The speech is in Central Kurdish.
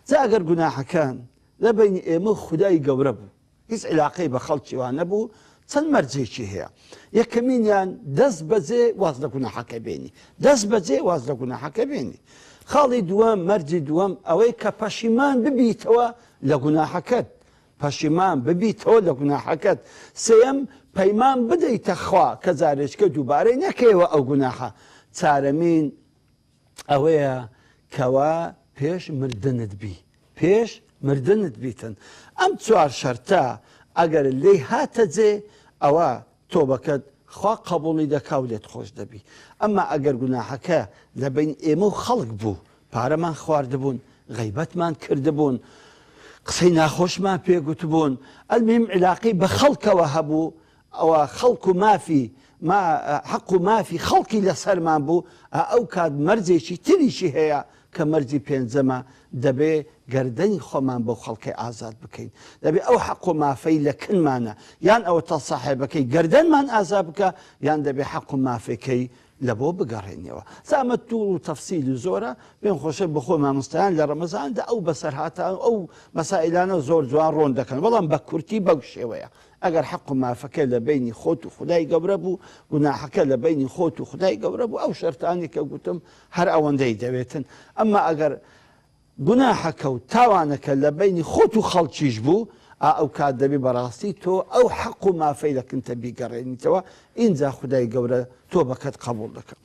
جا ئەگەر گوناحەکان لە بینی ئێمە خودای گەورە بوو هیچ علاقەی بە خەڵکی وان نەبوو چەند مەرجێکی هەیە یەکەمینیان دەست بەجێ واز لە گوناحەکە بێنی دەست بەجێ واز لە گوناحەکە بێنی خاڵی دووەم مەرجی دووەم ئەوەی کە پەشیمان ببیتەوە لە گوناحەکەت پەشیمان ببیتەوە لە گوناحەکەت سێەم پەیمان بدەیتە خوا کە جارێچکە دووبارەی نەکەیەوە ئەو گوناحە چارەمین ئەوەیە کەوا پێش مردنت بی پێش مردنت بیتن ئەم چوار شەرتە ئەگەر لێی هاتە جێ ئەوە تۆبەکەت خوا قبوڵی دەکا و لێت خۆش دەبی ئەمما ئەگەر گوناحەکە لە بین ئێمە و خەڵک بوو پارەمان خواردبوون غەیبەتمان کردبوون قسەی ناخۆشمان پێگوتبوون ئەلمیم علاقی بە خەڵکەوە هەبوو ئەوە خەڵک و مافی حەق و مافی خەڵکی لەسەرمان بوو ئەو کات مەرجێکی تریشی هەیە کە مەرجی پێنجەمە دەبێ گەردەنی خۆمان بۆ خەڵکی ئازاد بکەین دەبێ ئەو حەق و مافەی لە کنمانە یان ئەوە تا ساحێبەکەی گەردەنمان ئازاد بکە یان دەبێ حەق و مافەکەی لە بۆ بگەڕێنەوە زامە توول و تەفسیلی زۆرە پێم خۆشە بخۆ مامۆستایان لە ڕەمەزاندا ئەو بەسەرهاتان ئەو مەسائلانە زۆر جوان ڕۆن دەکەن بەڵام بە کورتی بەو شێوەیە ئەگەر حەق و مافەکە لە بینی خۆت و خودای گەورە بوو گوناحەکە لە بینی خۆت و خودای گەورە بوو ئەو شەرتانی کە گوتم هەر ئەوەندەی دەوێتن ئەمما ئەگەر گوناحەکە و تاوانەکە لە بینی خۆت و خەڵکیش بوو ئەو کات دەبێ بەڕاستی تۆ ئەو حەق و مافەی لەکنتە بیگەڕێنیتەوە ئینجا خودای گەورە تۆبەکەت قبوڵ دەکە